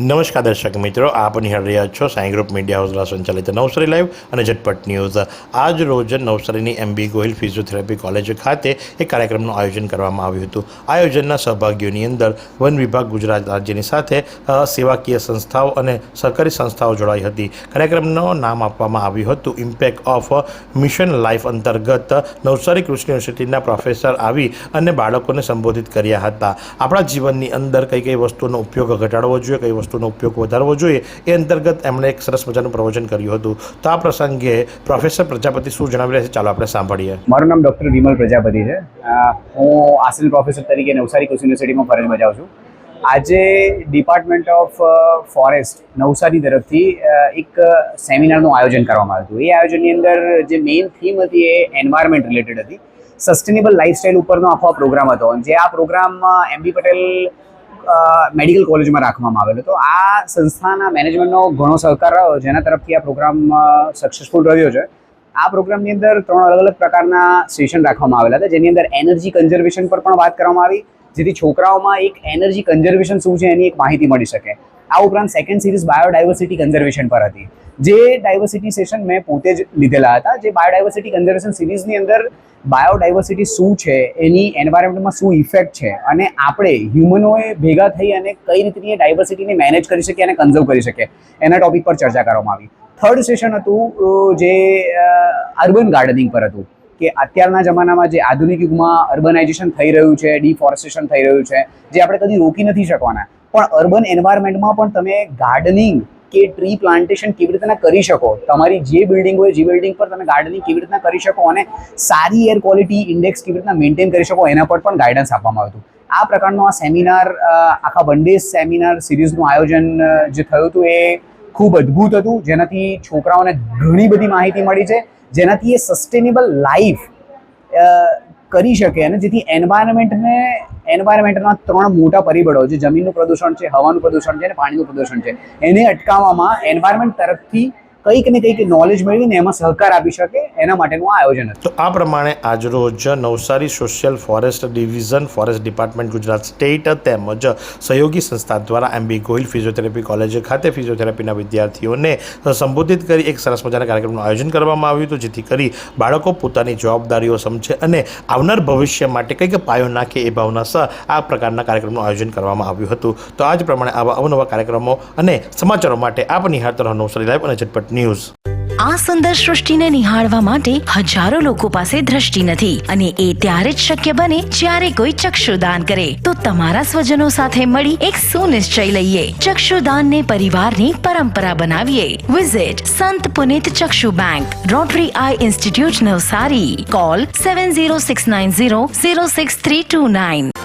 નમસ્કાર દર્શક મિત્રો, આપ નિહાળી રહ્યા છો સાઈ ગ્રુપ મીડિયા હાઉસ દ્વારા સંચાલિત નવસારી લાઈવ અને ઝટપટ ન્યૂઝ। આજ રોજ નવસારીની MB ગોહિલ ફિઝિયોથેરાપી કોલેજ ખાતે એક કાર્યક્રમનું આયોજન કરવામાં આવ્યું હતું। આયોજનના સહભાગીઓની અંદર વન વિભાગ ગુજરાત રાજ્યની સાથે સેવાકીય સંસ્થાઓ અને સરકારી સંસ્થાઓ જોડાઈ હતી। કાર્યક્રમનું નામ આપવામાં આવ્યું હતું ઇમ્પેક્ટ ઓફ મિશન લાઈફ અંતર્ગત નવસારી કૃષિ યુનિવર્સિટીના પ્રોફેસર આવી અને બાળકોને સંબોધિત કર્યા હતા। આપણા જીવનની અંદર કઈ કઈ વસ્તુનો ઉપયોગ ઘટાડવો જોઈએ, કઈ વસ્તુનો ઉપયોગ વધારવો જોઈએ, એ અંતર્ગત એમણે એક સરસ મજાનું પ્રવચન કર્યું હતું। તો આ પ્રસંગે પ્રોફેસર પ્રજાપતિ શું જણાવી રહ્યા છે, ચાલો આપણે સાંભળીએ। મારું નામ ડૉક્ટર વિમલ પ્રજાપતિ છે। હું આસિસ્ટન્ટ પ્રોફેસર તરીકે નવસારી કૃષિ યુનિવર્સિટીમાં ફરજ બજાવું છું। આજે ડિપાર્ટમેન્ટ ઓફ ફોરેસ્ટ નવસારી તરફથી એક સેમિનારનું આયોજન કરવામાં આવ્યું હતું। એ આયોજનની અંદર જે મેઇન થીમ હતી એ એન્વાયરમેન્ટ રિલેટેડ હતી। સસ્ટેનેબલ લાઇફસ્ટાઇલ ઉપરનો આખો પ્રોગ્રામ હતો, જે આ પ્રોગ્રામ MB પટેલ મેડિકલ કોલેજમાં રાખવામાં આવેલો હતો। આ સંસ્થાના મેનેજમેન્ટનો ઘણો સહકાર રહ્યો, જેના તરફથી આ પ્રોગ્રામ સક્સેસફુલ રહ્યો છે। આ પ્રોગ્રામની અંદર 3 અલગ અલગ પ્રકારના સેશન રાખવામાં આવેલા હતા, જેની અંદર એનર્જી કન્ઝર્વેશન પર પણ વાત કરવામાં આવી, જેથી છોકરાઓમાં એક એનર્જી કન્ઝર્વેશન શું છે એની એક માહિતી મળી શકે। આ ઉપરાંત સેકન્ડ સિરીઝ બાયોડાયવર્સિટી કન્ઝર્વેશન પર હતી, જે ડાયવર્સિટી સેશન મેં પોતે જ લીધેલા હતા। જે બાયોડાયવર્સિટી કન્ઝર્વેશન સિરીઝની અંદર બાયોડાયવર્સિટી શું છે, એની એન્વાયરમેન્ટમાં શું ઇફેક્ટ છે, અને આપણે હ્યુમનોએ ભેગા થઈ અને કઈ રીતની ડાયવર્સિટીને મેનેજ કરી શકીએ અને કન્ઝર્વ કરી શકીએ, એના ટોપિક પર ચર્ચા કરવામાં આવી। થર્ડ સેશન હતું જે અર્બન ગાર્ડનિંગ પર હતું, કે અત્યારના જમાનામાં જે આધુનિક યુગમાં અર્બનાઇઝેશન થઈ રહ્યું છે, ડિફોરેસ્ટેશન થઈ રહ્યું છે, જે આપણે કદી રોકી નથી શકવાના, પણ અર્બન એન્વાયરમેન્ટમાં પણ તમે ગાર્ડનિંગ કે ટ્રી પ્લાન્ટેશન કેવી રીતના કરી શકો, તમારી જે બિલ્ડિંગ હોય જે બિલ્ડિંગ પર તમે ગાર્ડનિંગ કેવી રીતના કરી શકો અને સારી એર ક્વોલિટી ઇન્ડેક્સ કેવી રીતના મેન્ટેન કરી શકો, એના પર પણ ગાઈડન્સ આપવામાં આવ્યું હતું। આ પ્રકારનો આ સેમિનાર, આખા વન ડે સેમિનાર સિરીઝનું આયોજન જે થયું હતું એ ખૂબ અદ્ભુત હતું, જેનાથી છોકરાઓને ઘણી બધી માહિતી મળી છે, જેનાથી એ સસ્ટેનેબલ લાઈફ કરી શકે અને જેથી એન્વાયરમેન્ટના 3 મોટા પરિબળો, જે જમીનનું પ્રદૂષણ છે, હવાનું પ્રદૂષણ છે અને પાણીનું પ્રદૂષણ છે, એને અટકાવવામાં એન્વાયરમેન્ટ તરફથી કંઈક ને કંઈક નોલેજ મેળવીને એમાં સહકાર આપી શકે, એના માટેનું આયોજન હતું। તો આ પ્રમાણે આજરોજ Navsari social forest division, forest department Gujarat state તેમજ સહયોગી સંસ્થા દ્વારા MB ગોહિલ ફિઝિયોથેરાપી કોલેજ ખાતે ફિઝિયોથેરાપીના વિદ્યાર્થીઓને સંબોધિત કરી એક સરસ મજાના કાર્યક્રમનું આયોજન કરવામાં આવ્યું હતું, જેથી કરી બાળકો પોતાની જવાબદારીઓ સમજે અને આવનાર ભવિષ્ય માટે કંઈક પાયો નાખે એ ભાવના સહ આ પ્રકારના કાર્યક્રમનું આયોજન કરવામાં આવ્યું હતું। તો આ જ પ્રમાણે આવા અવનવા કાર્યક્રમો અને સમાચારો માટે આપ નિહાળતા રહો નવસારી લાઈવ અને ઝટપટ ન્યૂઝ। આ સુંદર સૃષ્ટિને નિહાળવા માટે હજારો લોકો પાસે દ્રષ્ટિ નથી, અને એ ત્યારે જ શક્ય બને જ્યારે કોઈ ચક્ષુદાન કરે। તો તમારા સ્વજનો સાથે મળી એક સુનિશ્ચય લઈએ, ચક્ષુદાનને પરિવારની પરંપરા બનાવીએ। Visit Sant Punit Chakshu bank, rotary eye institute Navsari. Call 7069006329।